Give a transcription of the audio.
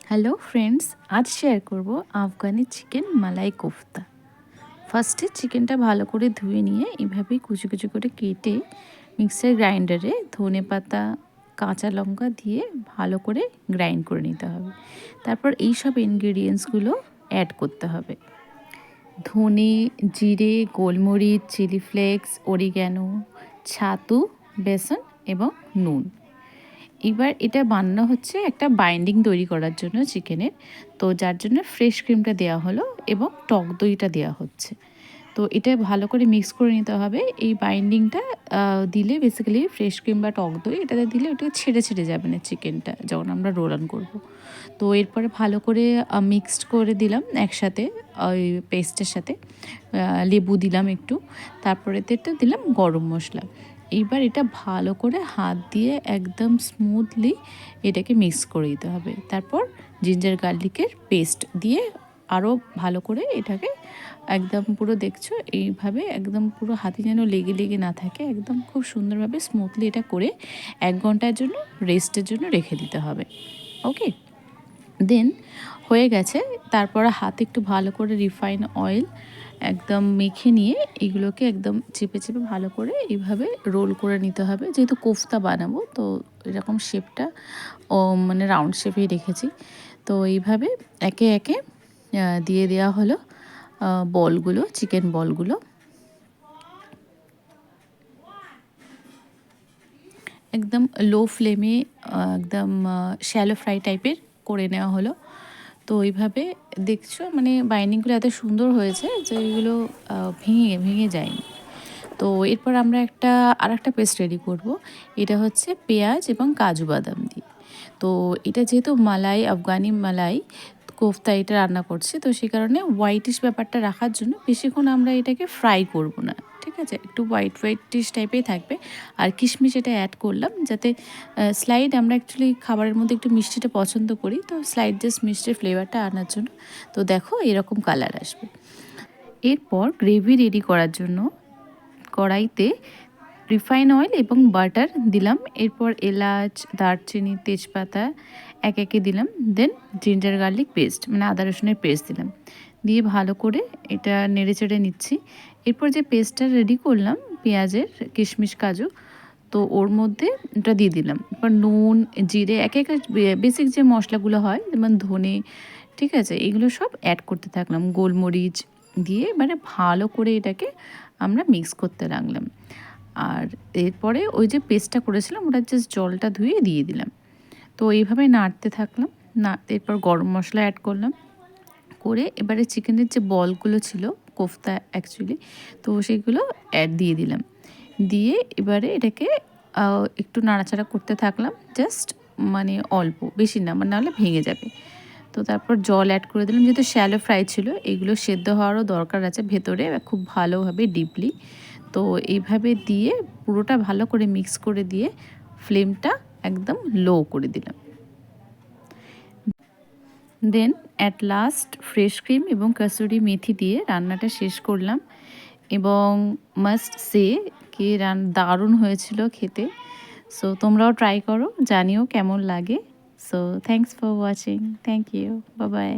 Hello friends, আজ share করব Afghani chicken মালাই কোফতা। ফার্স্টে চিকেনটা ভালো করে ধুয়ে নিয়ে এভাবেই কুচি কুচি করে কেটে মিক্সার গ্রাইন্ডারে ধনে পাতা, কাঁচা লঙ্কা দিয়ে ভালো করে গ্রাইন্ড করে নিতে হবে। তারপর এই সব ইনগ্রিডিয়েন্টসগুলো অ্যাড করতে হবে: ধনে, জিরে, গোলমরিচ, চিলি ফ্লেক্স, অরিগ্যানো, ছাতু, বেসন এবং নুন। এবার এটা বানানো হচ্ছে একটা বাইন্ডিং তৈরি করার জন্য চিকেনের। তো যার জন্য ফ্রেশ ক্রিমটা দেওয়া হলো এবং টক দইটা দেওয়া হচ্ছে। তো এটা ভালো করে মিক্স করে নিতে হবে। এই বাইন্ডিংটা দিলে বেসিক্যালি ফ্রেশ ক্রিম বা টক দই এটাতে দিলে ওটা ছেড়ে ছেড়ে যাবে না চিকেনটা যখন আমরা রোল অন করবো। তো এরপরে ভালো করে মিক্সড করে দিলাম একসাথে ওই পেস্টের সাথে। লেবু দিলাম একটু, তারপরে তো দিলাম গরম মশলা। এইবার এটা ভালো করে হাত দিয়ে একদম স্মুথলি এটাকে মিক্স করে দিতে হবে। তারপর জিঞ্জার গার্লিকের পেস্ট দিয়ে আরও ভালো করে এটাকে একদম পুরো দেখছো এইভাবে একদম পুরো হাতে যেন লেগে লেগে না থাকে, একদম খুব সুন্দরভাবে স্মুথলি এটা করে 1 ঘন্টার জন্য রেস্টের জন্য রেখে দিতে হবে। ওকে, দেন হয়ে গেছে। তারপর হাতে একটু ভালো করে রিফাইন অয়েল একদম মেখে নিয়ে এগুলোকে একদম চেপে চেপে ভালো করে এইভাবে রোল করে নিতে হবে। যেহেতু কোফতা বানাবো তো এরকম শেপটা মানে রাউন্ড শেপেই রেখেছি। তো এইভাবে একে একে দিয়ে দেওয়া হলো বলগুলো, চিকেন বলগুলো। একদম লো ফ্লেমে একদম শ্যালো ফ্রাই টাইপের করে নেওয়া হলো। তো এইভাবে দেখছো মানে বাইন্ডিংগুলো এত সুন্দর হয়েছে যে এগুলো ভেঙে ভেঙে যায়নি। তো এরপর আমরা আরেকটা পেস্ট রেডি করব। এটা হচ্ছে পেঁয়াজ এবং কাজু বাদাম দিয়ে। তো এটা যেহেতু মালাই, আফগানি মালাই কোফতা এটা রান্না করছি, তো সেই কারণে হোয়াইটিশ ব্যাপারটা রাখার জন্য বেশিক্ষণ আমরা এটাকে ফ্রাই করব না, ঠিক আছে? একটু হোয়াইটিশ টাইপেই থাকবে। আর কিশমিশ এটা অ্যাড করলাম যাতে স্লাইড, আমরা অ্যাকচুয়ালি খাবারের মধ্যে একটু মিষ্টিটা পছন্দ করি, তো স্লাইড জাস্ট মিষ্টির ফ্লেভারটা আনার জন্য। তো দেখো এরকম কালার আসবে। এরপর গ্রেভি রেডি করার জন্য কড়াইতে রিফাইন অয়েল এবং বাটার দিলাম। এরপর এলাচ, দারচিনি, তেজপাতা একে একে দিলাম। দেন জিঞ্জার গার্লিক পেস্ট মানে আদা রসুনের পেস্ট দিলাম, দিয়ে ভালো করে এটা নেড়ে চেড়ে নিচ্ছি। এরপর যে পেস্টটা রেডি করলাম পেঁয়াজের, কিশমিশ, কাজু, তো ওর মধ্যে এটা দিয়ে দিলাম। এরপর নুন, জিরে, একে একে বেসিক যে মশলাগুলো হয় যেমন ধনে, ঠিক আছে, এগুলো সব অ্যাড করতে থাকলাম। গোলমরিচ দিয়ে মানে ভালো করে এটাকে আমরা মিক্স করতে লাগলাম। আর এরপরে ওই যে পেস্টটা করেছিলাম ওটা জাস্ট জলটা ধুয়ে দিয়ে দিলাম। তো এইভাবে নাড়তে থাকলাম। এরপর গরম মশলা অ্যাড করলাম, করে এবারে চিকেনের যে বলগুলো ছিল কোফতা অ্যাকচুয়ালি, তো সেগুলো দিয়ে দিলাম। দিয়ে এবারে এটাকে একটু নাড়াচাড়া করতে থাকলাম, জাস্ট মানে অল্প, বেশি না, মানে নাহলে ভেঙে যাবে। তো তারপর জল অ্যাড করে দিলাম, যেহেতু শ্যালো ফ্রাই ছিল এগুলো সেদ্ধ হওয়ারও দরকার আছে ভেতরে খুব ভালোভাবে ডিপলি। তো এইভাবে দিয়ে পুরোটা ভালো করে মিক্স করে দিয়ে ফ্লেমটা একদম লো করে দিলাম। Then at last fresh cream এবং কাসুরি মেথি দিয়ে রান্নাটা শেষ করলাম এবং মাস্ট সে কি দারুণ হয়েছিল খেতে। সো তোমরাও ট্রাই করো, জানিও কেমন লাগে। So thanks for watching, thank you, bye by.